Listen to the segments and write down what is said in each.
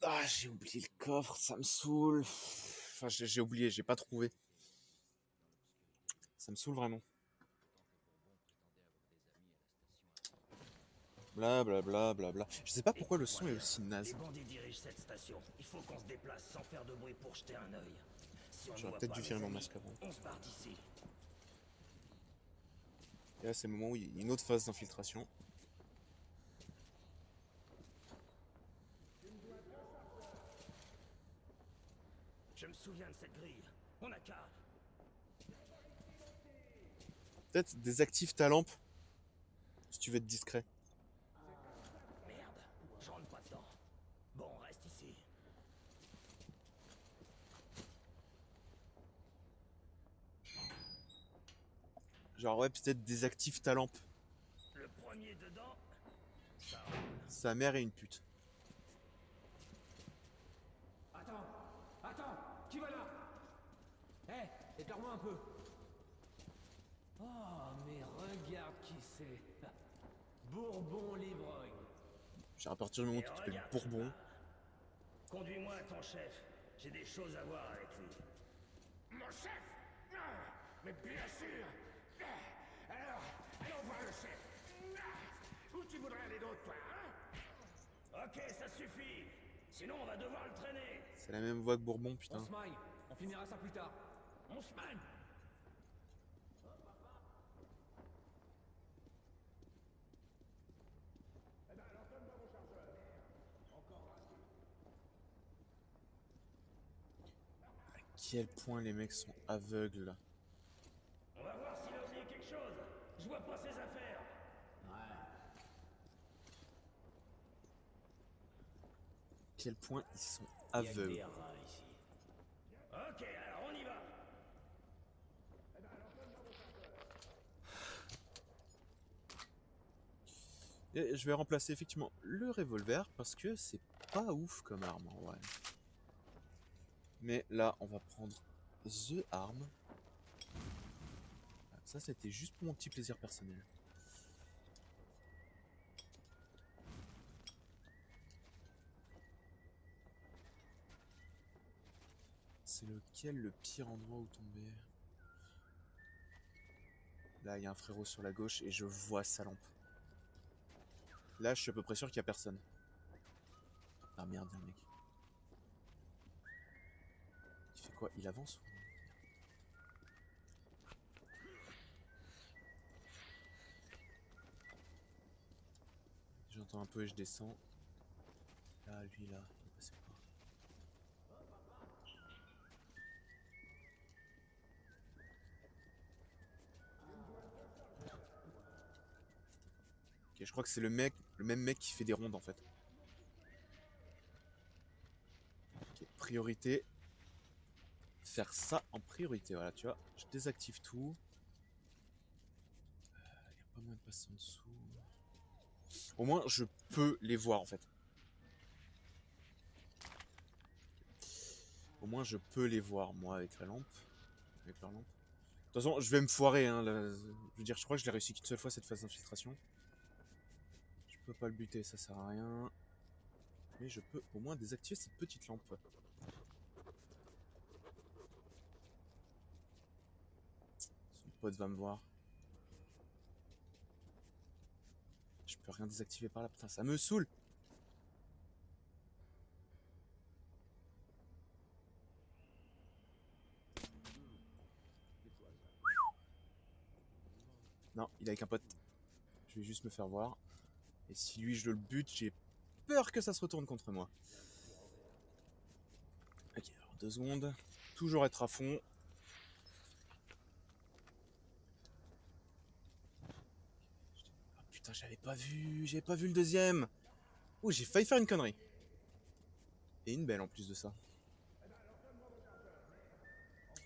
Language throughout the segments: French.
Ah, j'ai oublié le coffre, ça me saoule. Enfin, j'ai oublié, j'ai pas trouvé. Ça me saoule vraiment. Bla bla bla bla bla. Je sais pas pourquoi le son est Écoute-moi bien. aussi Les naze. bandits dirigent cette station. Il faut qu'on se déplace sans faire de bruit pour jeter un œil. Si on ne J'aurais voit peut-être pas dû virer mes mon amis, masque avant. on se barre d'ici. Et là, c'est le moment où il y a une autre phase d'infiltration. Je me souviens de cette grille. On a qu'à... Peut-être désactive ta lampe si tu veux être discret. Merde, je rentre pas dedans. Bon, on reste ici. Genre, ouais, peut-être désactive ta lampe. Le premier dedans, ça roule. Sa mère est une pute. Attends, attends, qui va là? Éclaire-moi un peu. Oh, mais regarde qui c'est. Bourbon l'ivrogne. Genre, à partir du moment où Et tu t'appelles regarde qui Bourbon, parle. Conduis-moi à ton chef. J'ai des choses à voir avec lui. Mon chef? Ah, mais bien sûr. Alors, allons voir le chef. Où tu voudrais aller d'autre, toi, hein? Ok, ça suffit. Sinon, on va devoir le traîner. c'est la même voix que Bourbon, On putain. se maille, on finira ça plus tard. On se mène. À quel point les mecs sont aveugles. On va voir s'il a oublié quelque chose. Je vois pas ses affaires. À quel point ils sont Il y a que aveugles. des rats ici. Ok, alors on y va. Et je vais remplacer effectivement le revolver parce que c'est pas ouf comme arme en vrai. Mais là, on va prendre The Arm. Ça, c'était juste pour mon petit plaisir personnel. C'est lequel le pire endroit où tomber? Là, il y a un frérot sur la gauche et je vois sa lampe. Là, je suis à peu près sûr qu'il y a personne. Ah merde, il y a un mec. Il fait quoi? Il avance ou... J'entends un peu et je descends. Là, lui, là, il est passé quoi? Ok, je crois que c'est le même mec qui fait des rondes en fait. Ok, priorité. Faire ça en priorité, voilà, tu vois. Je désactive tout. Il n'y a pas moyen de passer en dessous. Au moins, je peux les voir en fait. Au moins, je peux les voir, moi, avec la lampe. Avec leur lampe. De toute façon, je vais me foirer, hein. Je veux dire, je crois que je l'ai réussi qu'une seule fois cette phase d'infiltration. Je peux pas le buter, ça sert à rien. Mais je peux au moins désactiver cette petite lampe. Son pote va me voir. Je peux rien désactiver par là, putain, ça me saoule. Non, il est avec un pote. Je vais juste me faire voir. Et si lui, je le bute, j'ai peur que ça se retourne contre moi. Ok, alors 2 secondes. Toujours être à fond. Ah putain, j'avais pas vu le deuxième. Oh, j'ai failli faire une connerie. Et une belle en plus de ça.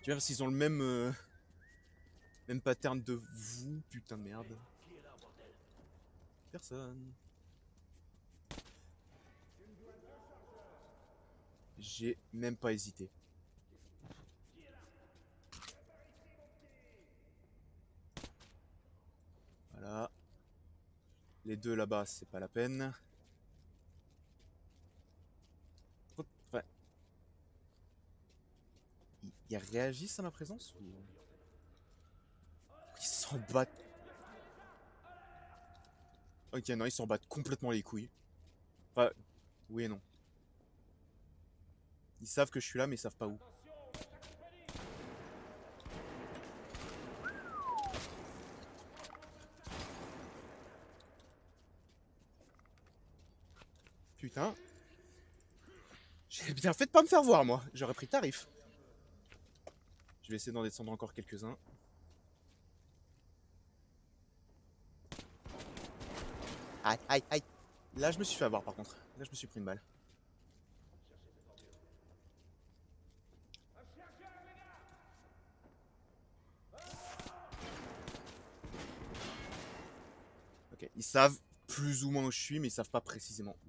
Tu vois, parce qu'ils ont le même, même pattern de vous, putain de merde. Qui est là, bordel? Personne. J'ai même pas hésité. Voilà. Les deux là-bas, c'est pas la peine. Ils réagissent à ma présence ou... Ils s'en battent. Ok, non, ils s'en battent complètement les couilles. Enfin, oui et non. Ils savent que je suis là, mais ils savent pas où. Putain. J'ai bien fait de pas me faire voir, moi. J'aurais pris tarif. Je vais essayer d'en descendre encore quelques-uns. Aïe, aïe, aïe. Là, je me suis fait avoir, par contre. Là, je me suis pris une balle. Ok, ils savent plus ou moins où je suis, mais ils savent pas précisément où.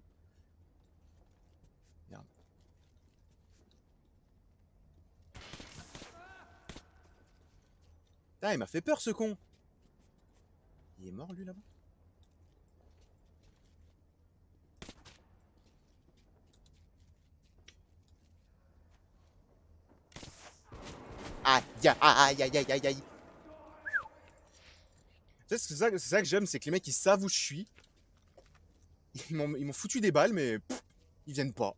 Merde. Ah, il m'a fait peur, ce con. Il est mort, lui, là-bas? Aïe, aïe, aïe, aïe, aïe, aïe. Tu sais, c'est ça que j'aime, c'est que les mecs, ils savent où je suis. Ils m'ont foutu des balles, mais pff, ils viennent pas.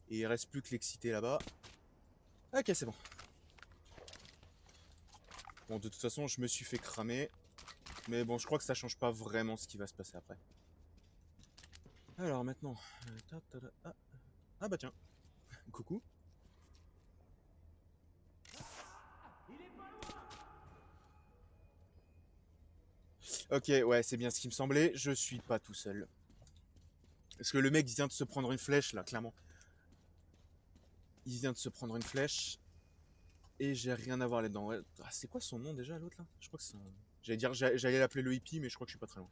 Et il reste plus que l'excité là-bas. Ok, c'est bon. Bon, de toute façon, je me suis fait cramer. Mais bon, je crois que ça change pas vraiment ce qui va se passer après. Alors maintenant... Ah bah tiens. Coucou. Ok, ouais, c'est bien ce qui me semblait. Je suis pas tout seul. Parce que le mec vient de se prendre une flèche, là, clairement. Il vient de se prendre une flèche. Et j'ai rien à voir là-dedans. Ouais. Ah, c'est quoi son nom déjà, l'autre, là? Je crois que c'est un... J'allais l'appeler le hippie, mais je crois que je suis pas très loin.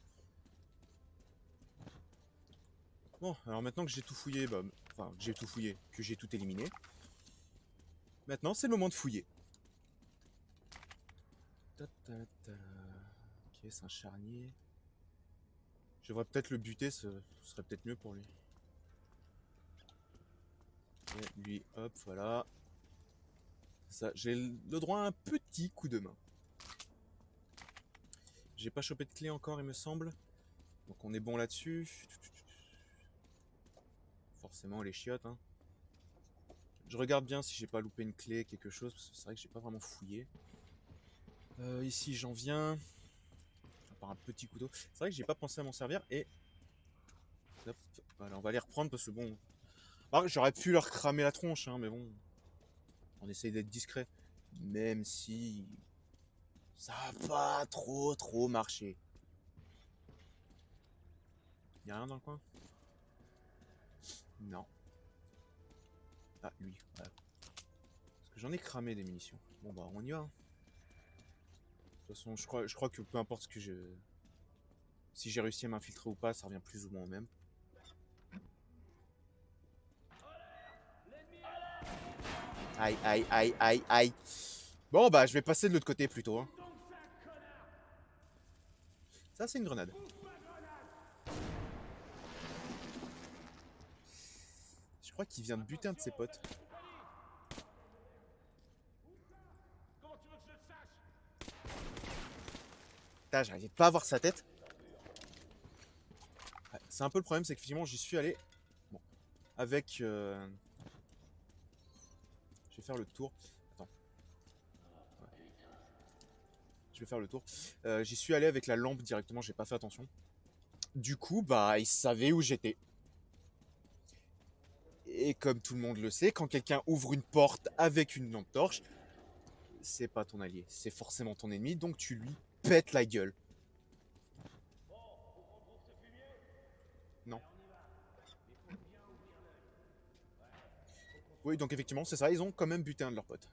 Bon, alors maintenant que j'ai tout fouillé, bah... Enfin, que j'ai tout fouillé, que j'ai tout éliminé. Maintenant, c'est le moment de fouiller. Ok, c'est un charnier. Je devrais peut-être le buter, ce serait peut-être mieux pour lui. Et lui, hop, voilà. Ça, j'ai le droit à un petit coup de main. J'ai pas chopé de clé encore, il me semble. Donc on est bon là-dessus. Forcément, les chiottes. Hein. Je regarde bien si j'ai pas loupé une clé, quelque chose, parce que c'est vrai que j'ai pas vraiment fouillé. Ici, j'en viens. À part un petit couteau. C'est vrai que j'ai pas pensé à m'en servir et... Hop, voilà, on va les reprendre parce que bon... Alors, j'aurais pu leur cramer la tronche, hein, mais bon... On essaye d'être discret. Même si... Ça a pas trop marché. Y'a rien dans le coin? Non. Ah, lui, voilà. Parce que j'en ai cramé des munitions. Bon bah, on y va. Hein. De toute façon, je crois que peu importe ce que je... Si j'ai réussi à m'infiltrer ou pas, ça revient plus ou moins au même. Aïe, aïe, aïe, aïe, aïe. Bon bah, je vais passer de l'autre côté plutôt. Hein. Ça, c'est une grenade. Je crois qu'il vient de buter un de ses potes. Putain, j'arrivais pas à voir sa tête. Ouais, c'est un peu le problème, c'est qu'effectivement, j'y suis allé. Bon. Avec... Je vais faire le tour. Attends. Ouais. Je vais faire le tour. J'y suis allé avec la lampe directement, j'ai pas fait attention. Du coup, bah, il savait où j'étais. Et comme tout le monde le sait, quand quelqu'un ouvre une porte avec une lampe torche, c'est pas ton allié, c'est forcément ton ennemi, donc tu lui pètes la gueule. Non. Oui, donc effectivement, c'est ça, ils ont quand même buté un de leurs potes.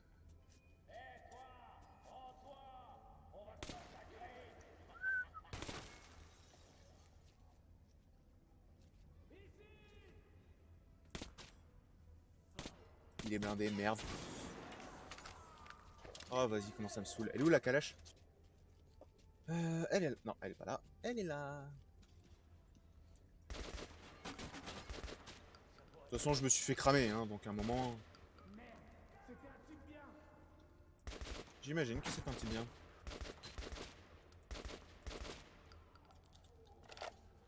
Il est blindé, merde. Oh, vas-y, comment ça me saoule. Elle est où la calache? Elle est là. Non, elle est pas là. Elle est là. toute façon, je me suis fait cramer, hein, donc à un moment... Merde, c'était un type bien. J'imagine que c'est un petit bien.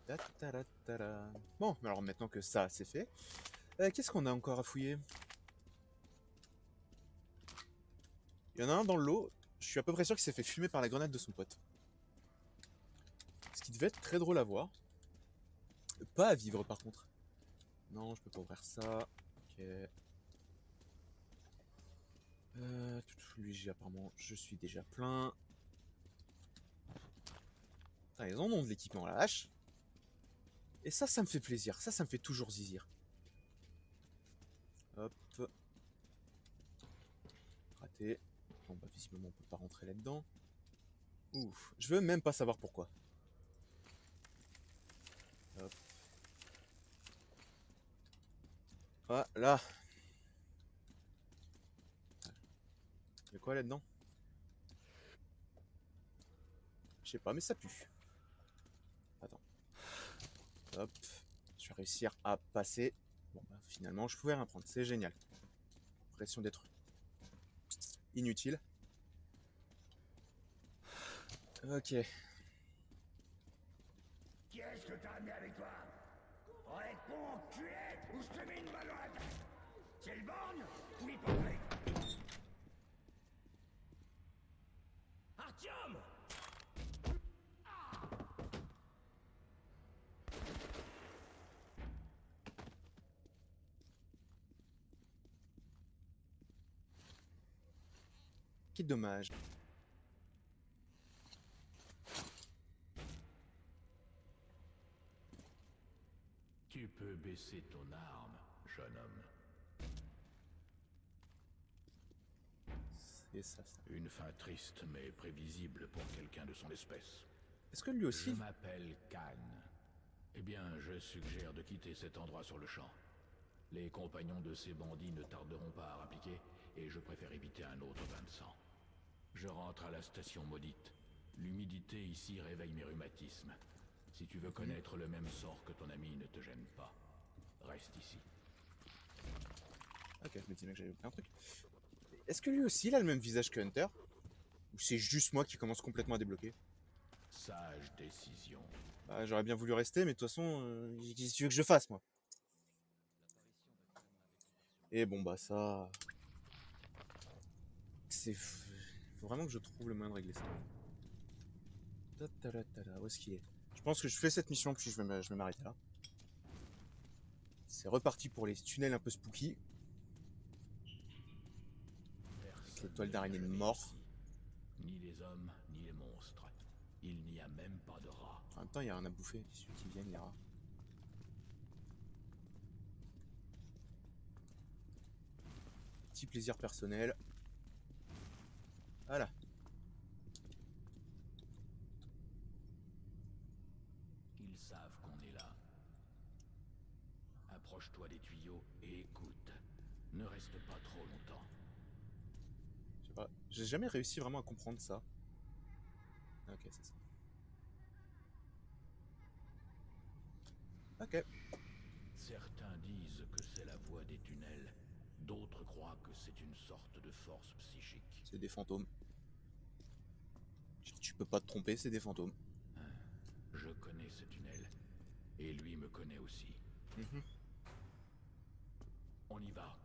Ta-ta-ra-ta-ra. Bon, alors maintenant que ça, c'est fait, qu'est-ce qu'on a encore à fouiller? Il y en a un dans le lot, je suis à peu près sûr qu'il s'est fait fumer par la grenade de son pote. Ce qui devait être très drôle à voir. Pas à vivre par contre. Non, je peux pas ouvrir ça. Ok. Lui, j'ai apparemment, je suis déjà plein. Putain, ils en ont de l'équipement, la hache. Et ça me fait plaisir. Ça me fait toujours zizir. Hop. Raté. Bon, bah, visiblement, on peut pas rentrer là-dedans. Ouf. Je veux même pas savoir pourquoi. Hop. Voilà. Il y a quoi là-dedans? Je sais pas, mais ça pue. Attends. Hop. Je vais réussir à passer. Bon, bah, finalement, je pouvais rien prendre. C'est génial. Pression d'être inutile. Ok. Qui est-ce que t'as amené avec toi? Réponds, tu es, ou je te mets une balle dans la tête. C'est le borgne ou l'hypocrite? Artyom! Quel dommage. Tu peux baisser ton arme, jeune homme. C'est ça. Une fin triste mais prévisible pour quelqu'un de son espèce. Est-ce que lui Je aussi... m'appelle Khan. Eh bien, je suggère de quitter cet endroit sur le champ. Les compagnons de ces bandits ne tarderont pas à rappliquer, et je préfère éviter un autre bain de sang. Je rentre à la station maudite. L'humidité ici réveille mes rhumatismes. Si tu veux connaître le même sort que ton ami, ne te gêne pas. Reste ici. Ok, je me disais que j'avais oublié un truc. Est-ce que lui aussi il a le même visage que Hunter? Ou c'est juste moi qui commence complètement à débloquer? Sage décision. Bah, j'aurais bien voulu rester, mais de toute façon, qu'est-ce que tu veux que je fasse, moi? Et bon, bah ça... C'est... Faut vraiment que je trouve le moyen de régler ça. Ta-ta-la-ta-la, où est-ce qu'il est? Je pense que je fais cette mission, puis je vais m'arrêter là. C'est reparti pour les tunnels un peu spooky. Avec l'étoile d'araignée mort. Ni les hommes, ni les monstres. Il n'y a même pas de rats. En même temps, il y a rien à bouffer. Il suffit qu'ils viennent, les rats. Petit plaisir personnel. Voilà. Ils savent qu'on est là. Approche-toi des tuyaux et écoute. Ne reste pas trop longtemps. Je sais pas. J'ai jamais réussi vraiment à comprendre ça. Ok, c'est ça. Ok. Certains disent que c'est la voie des tunnels. D'autres croient que c'est une sorte de force psychique. C'est des fantômes. Tu peux pas te tromper, c'est des fantômes. Je connais ce tunnel. Et lui me connaît aussi. On y va.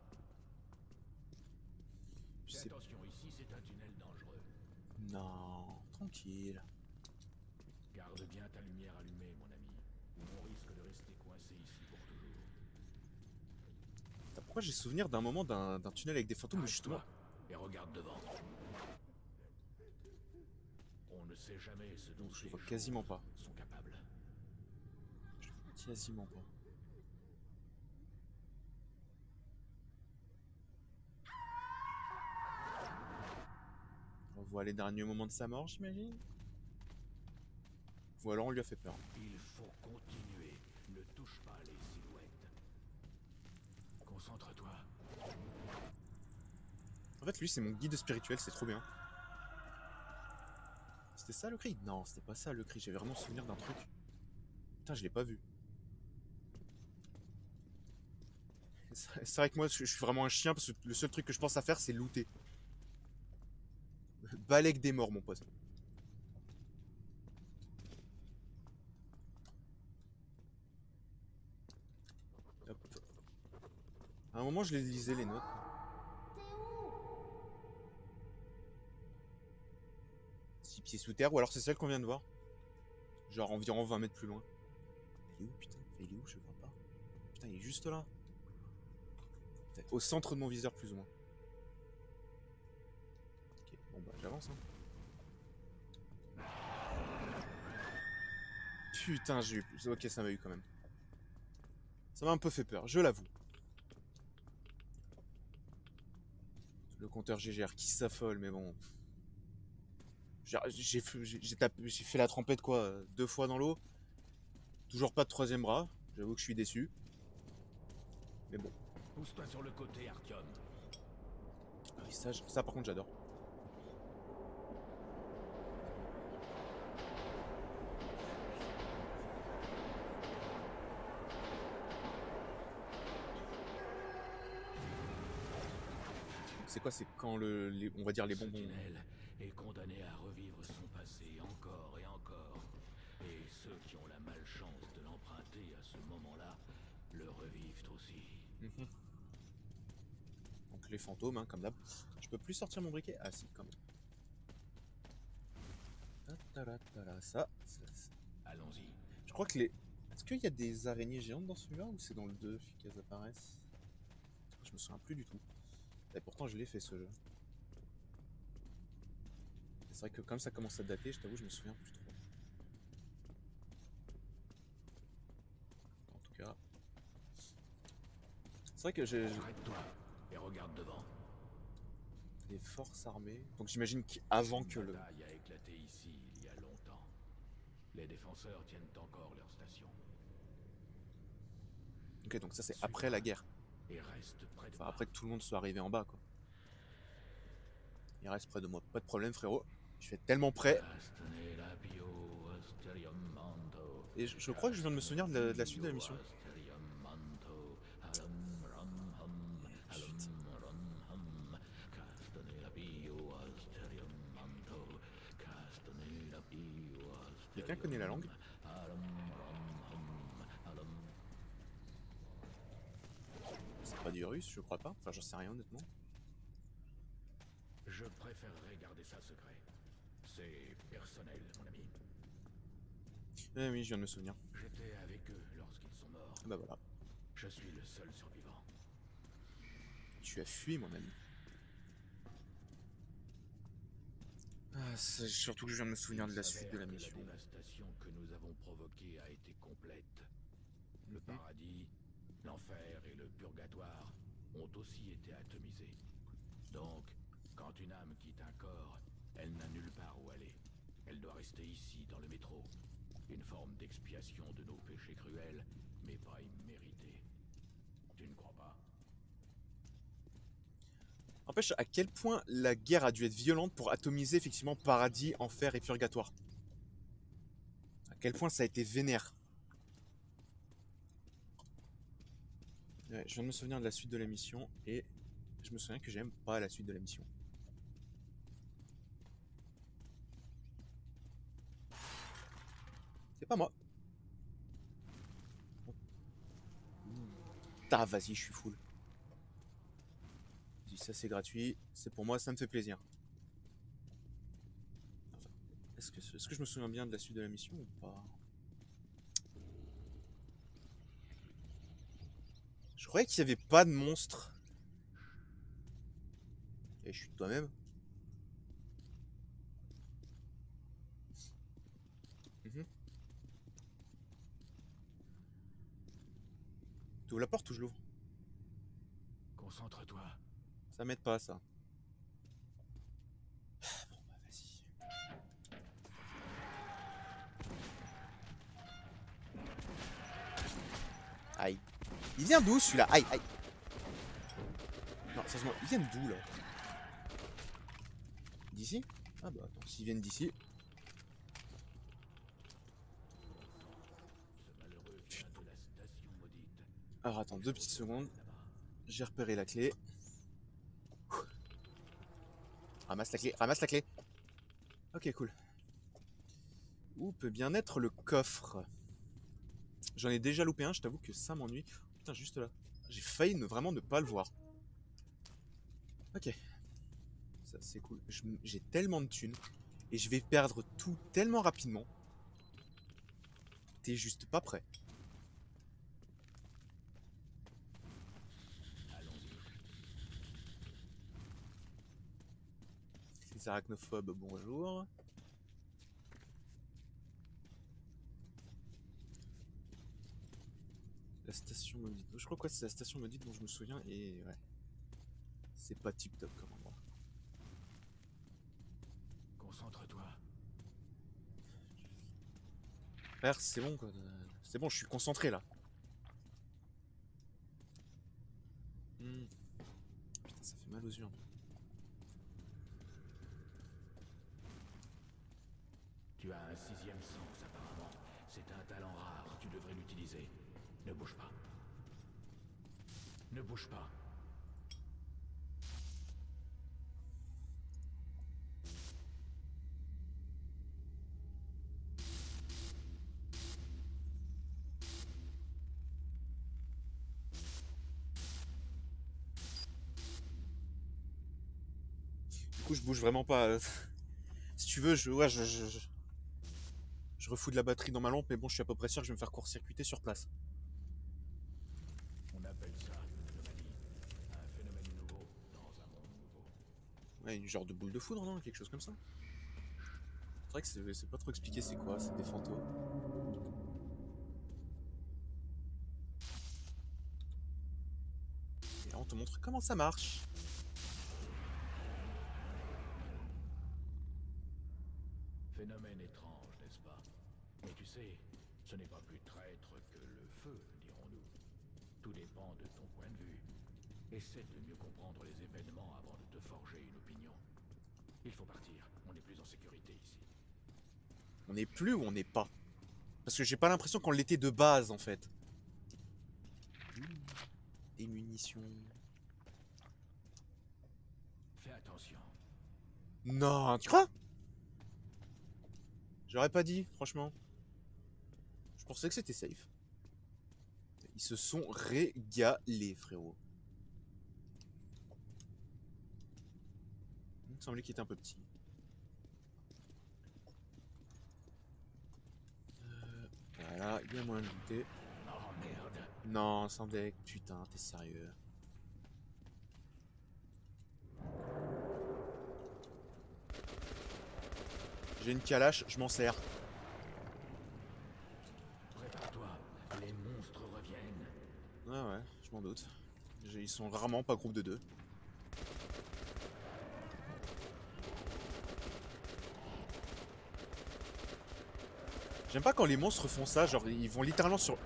Je Fais sais... attention, ici c'est un tunnel dangereux. Non, tranquille. Garde bien ta lumière allumée, mon ami. Ou on risque de rester coincé ici pour toujours. Pourquoi j'ai souvenir d'un moment d'un tunnel avec des fantômes, justement... Arrête-toi et regarde devant. On ne sait jamais ce dont Je ces vois choses quasiment pas. sont capables. Je vois quasiment pas. On voit les derniers moments de sa mort, j'imagine. Ou alors on lui a fait peur. Il faut continuer. Ne touche pas les silhouettes. Concentre-toi. En fait, lui, c'est mon guide spirituel, c'est trop bien. C'était ça le cri? Non, c'était pas ça le cri. J'avais vraiment souvenir d'un truc. Putain, je l'ai pas vu. C'est vrai que moi, je suis vraiment un chien parce que le seul truc que je pense à faire, c'est looter. Balèque des morts, mon pote. Hop. À un moment, je les lisais, les notes. T'es où? 6 pieds sous terre, ou alors c'est celle qu'on vient de voir. Genre environ 20 mètres plus loin. Il est où, putain? Il est où? Je vois pas. Putain, il est juste là. Putain, au centre de mon viseur, plus ou moins. Ok, bon bah j'avance, hein. Putain, j'ai eu... Ok, ça m'a eu quand même. Ça m'a un peu fait peur, je l'avoue. Le compteur GGR qui s'affole, mais bon. J'ai fait la trempette quoi, 2 fois dans l'eau. Toujours pas de troisième bras. J'avoue que je suis déçu. Mais bon. Pousse-toi sur le côté, Artyom. Ah oui, ça par contre j'adore. C'est quoi? C'est quand on va dire les bonbons. Sentinelle est condamné à revivre son passé encore et encore. Et ceux qui ont la malchance de l'emprunter à ce moment-là le revivent aussi. Mhm. Donc les fantômes, hein, comme d'hab. Je peux plus sortir mon briquet? Ah si, quand même. Ça. Allons-y. Je crois que les... Est-ce qu'il y a des araignées géantes dans celui-là ou c'est dans le 2 qu'elles apparaissent? Je me souviens plus du tout. Et pourtant je l'ai fait ce jeu. C'est vrai que comme ça commence à dater, je t'avoue, je me souviens plus trop. En tout cas... C'est vrai que j'ai... Arrête-toi et regarde devant. Les forces armées... Donc j'imagine qu'avant que le... La bataille a éclaté ici il y a longtemps. Les défenseurs tiennent encore leur station. Ok, donc ça c'est après la guerre. Et reste près de Enfin, moi. après que tout le monde soit arrivé en bas, quoi. Il reste près de moi. Pas de problème, frérot. Je vais tellement près. Et je crois que je viens de me souvenir de la suite de la mission. Quelqu'un connaît la langue? C'est pas du russe, je crois pas. Enfin, j'en sais rien, honnêtement. Je préférerais garder ça secret. C'est personnel, mon ami. Eh oui, je viens de me souvenir. J'étais avec eux lorsqu'ils sont morts. Bah voilà. Je suis le seul survivant. Tu as fui, mon ami. Ah, surtout que je viens de me souvenir de la suite de la mission. La dévastation que nous avons provoquée a été complète. Le paradis, l'enfer et le purgatoire ont aussi été atomisés. Donc, quand une âme quitte un corps, elle n'a nulle part où aller. Elle doit rester ici, dans le métro. Une forme d'expiation de nos péchés cruels, mais pas immérités. Tu ne crois pas? N'empêche, à quel point la guerre a dû être violente pour atomiser effectivement paradis, enfer et purgatoire. À quel point ça a été vénère. Ouais, je viens de me souvenir de la suite de la mission et je me souviens que j'aime pas la suite de la mission. C'est pas moi. Ah, vas-y, je suis full. Ça c'est gratuit, c'est pour moi, ça me fait plaisir. Enfin, est-ce que je me souviens bien de la suite de la mission ou pas? Je croyais qu'il n'y avait pas de monstre. Et je suis de toi-même. Tu ouvres la porte ou je l'ouvre? Concentre-toi. Ça m'aide pas ça. Bon bah vas-y. Aïe. Il vient d'où celui-là? Aïe, aïe. Non, sérieusement, ils viennent d'où là? D'ici? Ah bah attends, s'ils viennent d'ici. Ce malheureux vient de la station maudite. Alors attends, 2 petites secondes. J'ai repéré la clé. Ramasse la clé, ramasse la clé. Ok, cool. Où peut bien être le coffre? J'en ai déjà loupé un, je t'avoue que ça m'ennuie. Putain, juste là. J'ai failli vraiment ne pas le voir. Ok. Ça, c'est cool. J'ai tellement de thunes. Et je vais perdre tout tellement rapidement. T'es juste pas prêt. Les arachnophobes, bonjour. La station maudite. Je crois que c'est la station maudite dont je me souviens et ouais. C'est pas tip top comme endroit. Concentre-toi. Frère, c'est bon quoi. C'est bon, je suis concentré là. Putain, ça fait mal aux yeux un peu. Tu as un sixième sens apparemment. C'est un talent rare, tu devrais l'utiliser. Ne bouge pas. Ne bouge pas. Du coup, je bouge vraiment pas. Si tu veux, ouais, je refous de la batterie dans ma lampe, mais bon, je suis à peu près sûr que je vais me faire court-circuiter sur place. On appelle ça une anomalie. Un phénomène nouveau dans un monde nouveau. Ouais, une genre de boule de foudre, non? Quelque chose comme ça. C'est vrai que c'est pas trop expliqué c'est quoi, c'est des fantômes. Et là, on te montre comment ça marche. Phénomène étrange, n'est-ce pas? Mais tu sais, ce n'est pas plus traître que le feu, dirons-nous. Tout dépend de ton point de vue. Essaie de mieux comprendre les événements avant de te forger une opinion. Il faut partir, on n'est plus en sécurité ici. On est plus ou on n'est pas? Parce que j'ai pas l'impression qu'on l'était de base en fait. Des munitions. Fais attention. Non, tu crois? J'aurais pas dit, franchement. Je pensais que c'était safe. Ils se sont régalés, frérot. Il me semblait qu'il était un peu petit. Voilà, il y a moyen de lutter. Oh merde. Non, sans deck, putain, t'es sérieux. J'ai une calache, je m'en sers. Prépare-toi, les monstres reviennent. Ouais, ouais, je m'en doute. Ils sont rarement pas groupe de deux. J'aime pas quand les monstres font ça, genre ils vont littéralement sur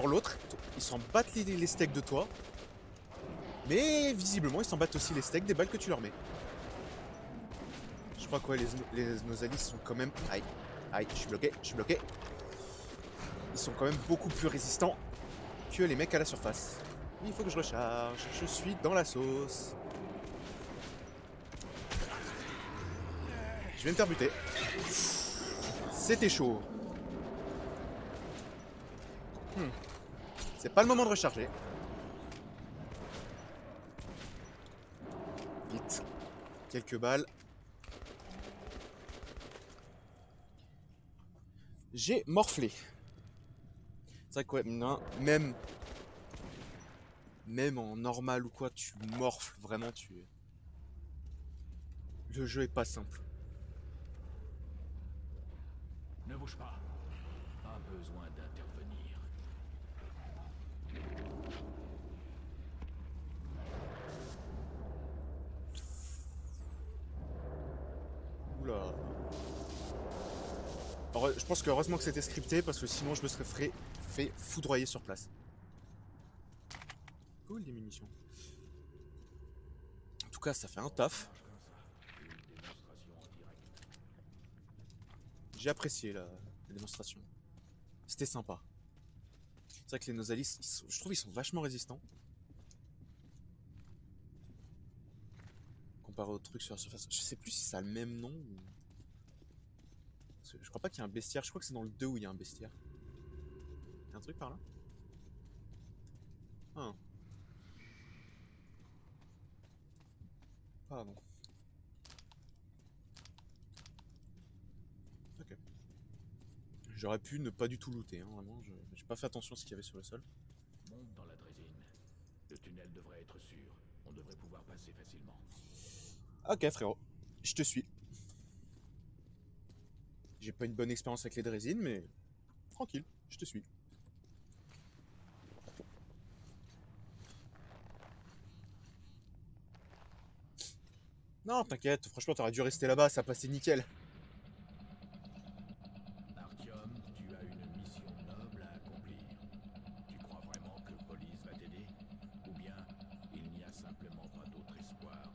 l'autre, ils s'en battent les steaks de toi, mais visiblement ils s'en battent aussi les steaks des balles que tu leur mets. Je crois que ouais, nos alliés sont quand même... Aïe, aïe, je suis bloqué, je suis bloqué. Ils sont quand même beaucoup plus résistants que les mecs à la surface. Il faut que je recharge, je suis dans la sauce. Je vais me faire buter. C'était chaud. C'est pas le moment de recharger. Vite. Quelques balles. J'ai morflé. C'est vrai que ouais, non, même en normal ou quoi, tu morfles vraiment, le jeu est pas simple. Ne bouge pas. Pas besoin d'intervenir. Oula. Alors, je pense que heureusement que c'était scripté parce que sinon je me serais fait foudroyer sur place. Cool les munitions. En tout cas, ça fait un taf. J'ai apprécié la démonstration. C'était sympa. C'est vrai que les Nosalis, je trouve ils sont vachement résistants. comparé au truc sur la surface. Je sais plus si ça a le même nom ou... Je crois pas qu'il y a un bestiaire. Je crois que c'est dans le 2 où il y a un bestiaire. Il y a un truc par là? Ah. Pardon. Ok. J'aurais pu ne pas du tout looter, hein, vraiment. J'ai pas fait attention à ce qu'il y avait sur le sol. Monte dans la draisine. Le tunnel devrait être sûr. On devrait pouvoir passer facilement. Ok, frérot. Je te suis. J'ai pas une bonne expérience avec les draisines, mais... Tranquille, je te suis. Non, t'inquiète, franchement, t'aurais dû rester là-bas, ça passait nickel. Artyom, tu as une mission noble à accomplir. Tu crois vraiment que Police va t'aider? Ou bien il n'y a simplement pas d'autre espoir?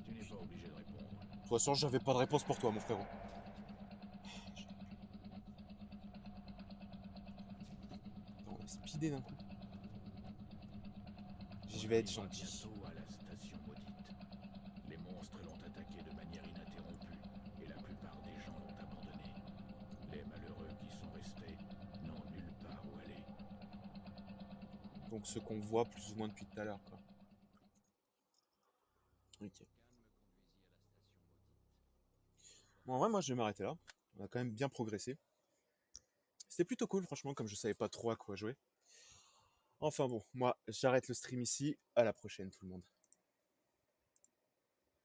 Tu n'es pas obligé de répondre. De toute façon, j'avais pas de réponse pour toi, mon frérot. Non, on va speeder d'un coup. Je vais être On arrivera gentil. bientôt à la station maudite. Les monstres l'ont attaquée de manière ininterrompue et la plupart des gens l'ont abandonnée. Les malheureux qui sont restés n'ont nulle part où aller. Donc ce qu'on voit plus ou moins depuis tout à l'heure, quoi. Ok. Bon, en vrai, moi, je vais m'arrêter là. On a quand même bien progressé. C'était plutôt cool, franchement, comme je savais pas trop à quoi jouer. Enfin bon, moi, j'arrête le stream ici. À la prochaine, tout le monde.